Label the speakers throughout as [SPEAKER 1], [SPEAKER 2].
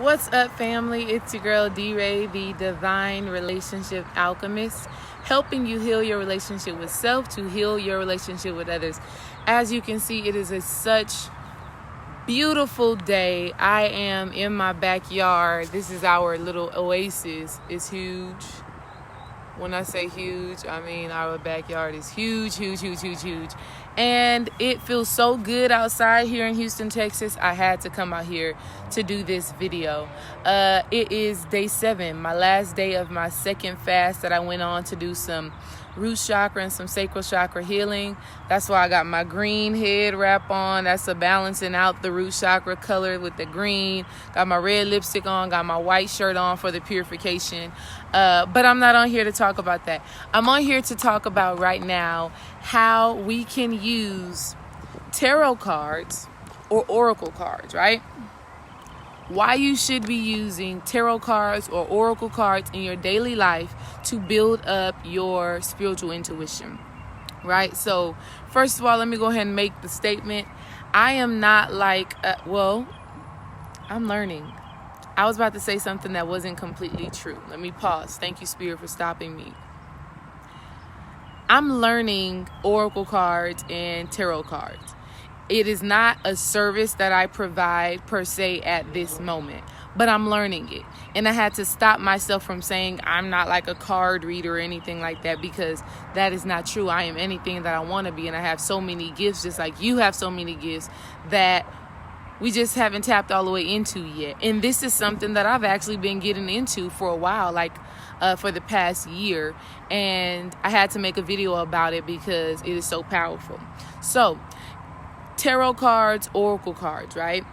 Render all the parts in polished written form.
[SPEAKER 1] What's up, family? It's your girl D-Ray, the Divine Relationship Alchemist, helping you heal your relationship with self to heal your relationship with others. As you can see, it is such beautiful day. I am in my backyard. This is our little oasis. It's huge. When I say huge, I mean our backyard is huge. And it feels so good outside here in Houston, Texas. I had to come out here to do this video. It is day 7, my last day of my second fast that I went on to do some root chakra and some sacral chakra healing. That's why I got my green head wrap on. That's a balancing out the root chakra color with the green. Got my red lipstick on, got my white shirt on for the purification. But I'm not on here to talk about that. I'm on here to talk about right now how we can use tarot cards or oracle cards, right? Why you should be using tarot cards or oracle cards in your daily life to build up your spiritual intuition, right? So first of all, let me go ahead and make the statement. I am not like, I'm learning. I was about to say something that wasn't completely true. Let me pause. Thank you, Spirit, for stopping me. I'm learning oracle cards and tarot cards. It is not a service that I provide per se at this moment, but I'm learning it. And I had to stop myself from saying I'm not like a card reader or anything like that, because that is not true. I am anything that I want to be, and I have so many gifts, just like you have so many gifts that we just haven't tapped all the way into yet. And this is something that I've actually been getting into for a while, for the past year. And I had to make a video about it because it is so powerful. So, tarot cards, oracle cards, right?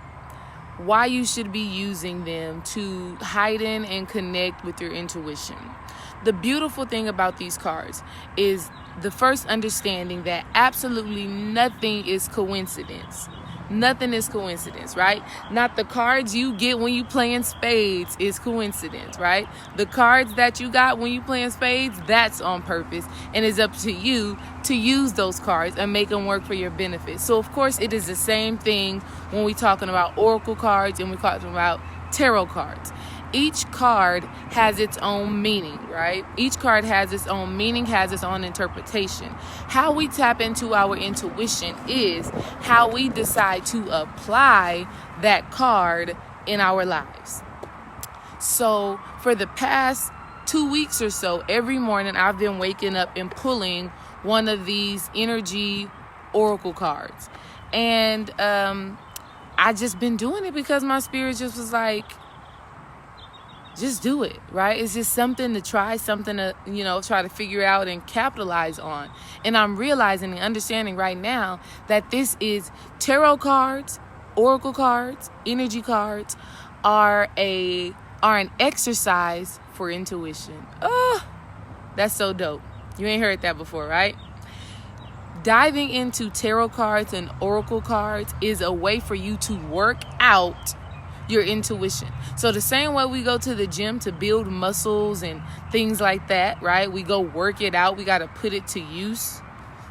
[SPEAKER 1] Why you should be using them to heighten and connect with your intuition. The beautiful thing about these cards is the first understanding that absolutely nothing is coincidence. Nothing is coincidence, right? Not the cards you get when you playing spades is coincidence, right? The cards that you got when you playing spades, that's on purpose, and it's up to you to use those cards and make them work for your benefit. So of course it is the same thing when we're talking about oracle cards and we're talking about tarot cards. Each card has its own meaning, right? Each card has its own meaning, has its own interpretation. How we tap into our intuition is how we decide to apply that card in our lives. So for the past 2 weeks or so, every morning I've been waking up and pulling one of these energy oracle cards. And I just been doing it because my spirit just was like, just do it, right? It's just something to try, something to, try to figure out and capitalize on. And I'm realizing and understanding right now that this is tarot cards, oracle cards, energy cards are an exercise for intuition. Oh, that's so dope. You ain't heard that before, right? Diving into tarot cards and oracle cards is a way for you to work out your intuition. So the same way we go to the gym to build muscles and things like that, right? We go work it out. We got to put it to use.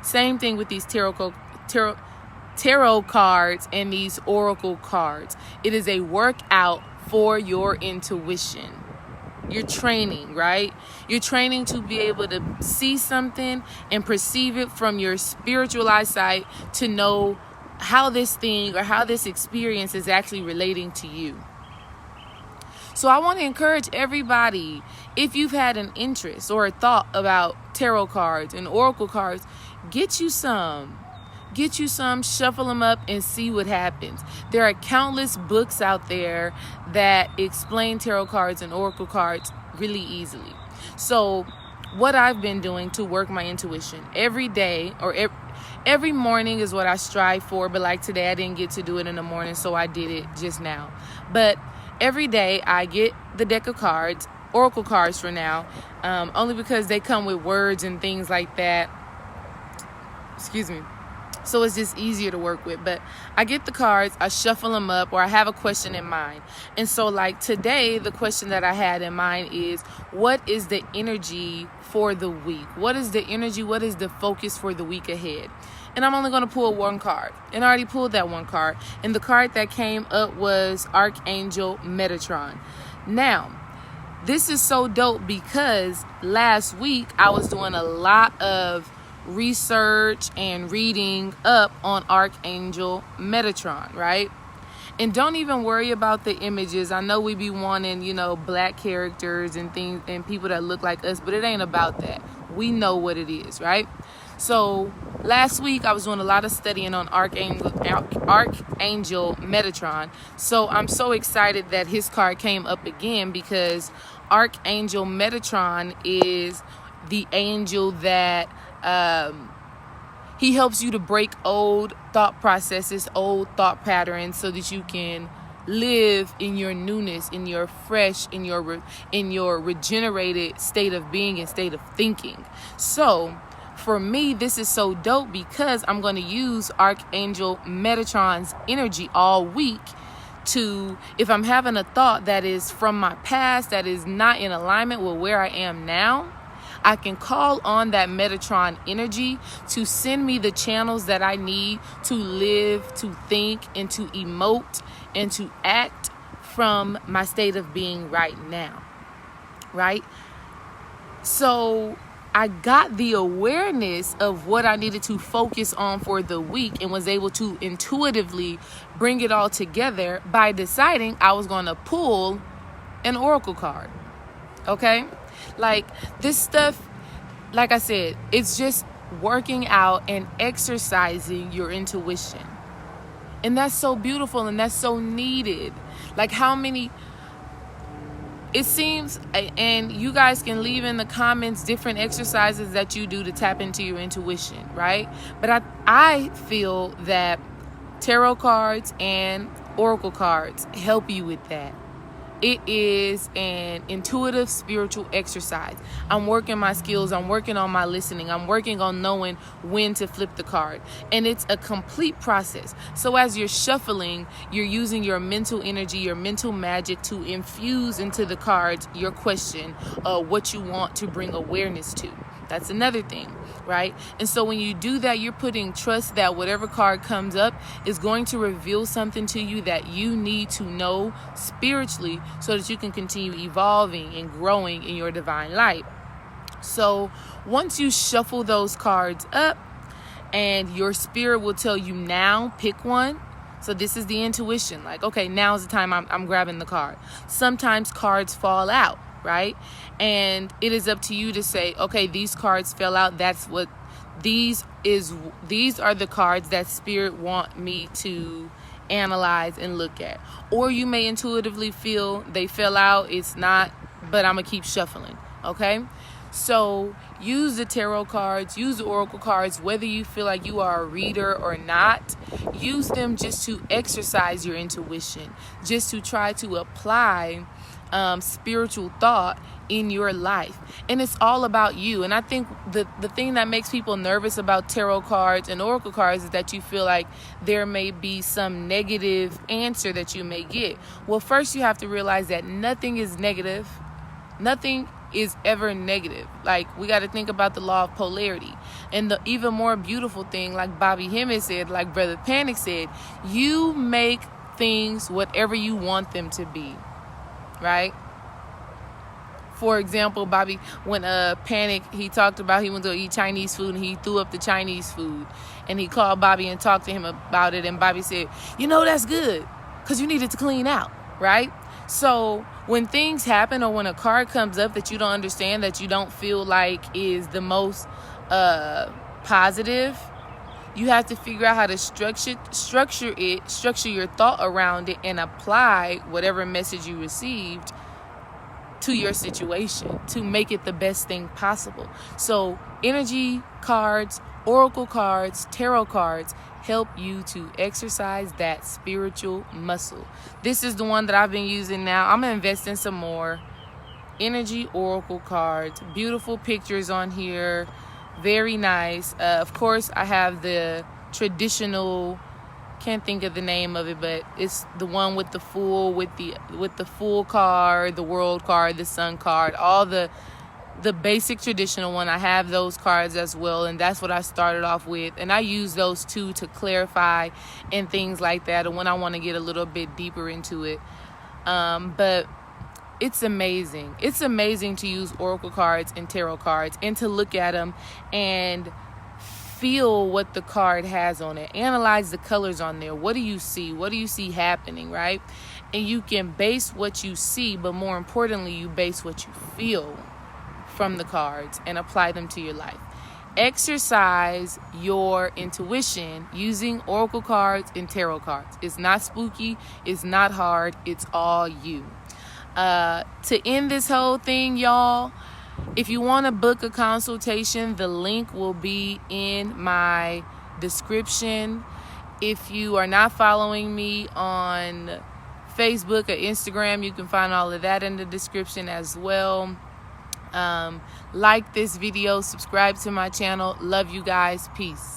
[SPEAKER 1] Same thing with these tarot cards and these oracle cards. It is a workout for your intuition. You're training, right? You're training to be able to see something and perceive it from your spiritual eyesight to know how this thing or how this experience is actually relating to you. So I want to encourage everybody, if you've had an interest or a thought about tarot cards and oracle cards, get you some, shuffle them up and see what happens. There are countless books out there that explain tarot cards and oracle cards really easily. So what I've been doing to work my intuition every day, or every morning is what I strive for, but like today I didn't get to do it in the morning, so I did it just now. But every day I get the deck of cards, oracle cards for now, only because they come with words and things like that. Excuse me. So it's just easier to work with. But I get the cards, I shuffle them up, or I have a question in mind. And so like today, the question that I had in mind is, what is the energy for the week? What is the energy? What is the focus for the week ahead? and I'm only going to pull one card. And I already pulled that one card. And the card that came up was Archangel Metatron. Now, this is so dope because last week I was doing a lot of research and reading up on Archangel Metatron, right? And don't even worry about the images. I know we be wanting, black characters and things and people that look like us, but it ain't about that. We know what it is, right? So last week I was doing a lot of studying on Archangel Metatron. So I'm so excited that his card came up again because Archangel Metatron is the angel that he helps you to break old thought processes, old thought patterns, so that you can live in your newness, in your fresh, in your regenerated state of being and state of thinking. So for me, this is so dope because I'm going to use Archangel Metatron's energy all week to, if I'm having a thought that is from my past, that is not in alignment with where I am now, I can call on that Metatron energy to send me the channels that I need to live, to think, and to emote, and to act from my state of being right now, right? So I got the awareness of what I needed to focus on for the week and was able to intuitively bring it all together by deciding I was going to pull an oracle card, okay? Like this stuff, like I said, it's just working out and exercising your intuition. And that's so beautiful and that's so needed. Like how many, it seems, and you guys can leave in the comments different exercises that you do to tap into your intuition, right? But I feel that tarot cards and oracle cards help you with that. It is an intuitive spiritual exercise. I'm working my skills. I'm working on my listening. I'm working on knowing when to flip the card. And it's a complete process. So as you're shuffling, you're using your mental energy, your mental magic to infuse into the cards your question, what you want to bring awareness to. That's another thing, right? And so when you do that, you're putting trust that whatever card comes up is going to reveal something to you that you need to know spiritually so that you can continue evolving and growing in your divine light. So once you shuffle those cards up and your spirit will tell you now, pick one. So this is the intuition. Like, okay, now's the time I'm grabbing the card. Sometimes cards fall out, right? And it is up to you to say, okay, these cards fell out. That's what these are the cards that spirit want me to analyze and look at. Or you may intuitively feel they fell out. It's not, but I'm gonna keep shuffling. Okay. So use the tarot cards, use the oracle cards, whether you feel like you are a reader or not. Use them just to exercise your intuition, just to try to apply spiritual thought in your life. And it's all about you. And I think the thing that makes people nervous about tarot cards and oracle cards is that you feel like there may be some negative answer that you may get. Well, first you have to realize that nothing is negative. Nothing is ever negative. Like, we got to think about the law of polarity. And the even more beautiful thing, like Bobby Hemmett said, like Brother Panic said, you make things whatever you want them to be, right? For example, Bobby, when Panic, he talked about he went to eat Chinese food and he threw up the Chinese food. And he called Bobby and talked to him about it. And Bobby said, that's good because you needed to clean out, right? So when things happen or when a card comes up that you don't understand, that you don't feel like is the most positive, you have to figure out how to structure your thought around it and apply whatever message you received to your situation to make it the best thing possible. So energy cards, oracle cards, tarot cards help you to exercise that spiritual muscle. This is the one that I've been using now. I'm gonna invest in some more energy oracle cards. Beautiful pictures on here, very nice. Of course, I have the traditional, can't think of the name of it, but it's the one with the full card, the world card, the sun card, all the the basic traditional one. I have those cards as well, and that's what I started off with, and I use those two to clarify and things like that, and when I want to get a little bit deeper into it. But it's amazing. It's amazing to use oracle cards and tarot cards and to look at them and feel what the card has on it. Analyze the colors on there. What do you see? What do you see happening, right? And you can base what you see, but more importantly, you base what you feel from the cards and apply them to your life. Exercise your intuition using oracle cards and tarot cards. It's not spooky. It's not hard. It's all you. To end this whole thing, y'all, if you want to book a consultation, the link will be in my description. If you are not following me on Facebook or Instagram, you can find all of that in the description as well. Like this video, subscribe to my channel. Love you guys. Peace.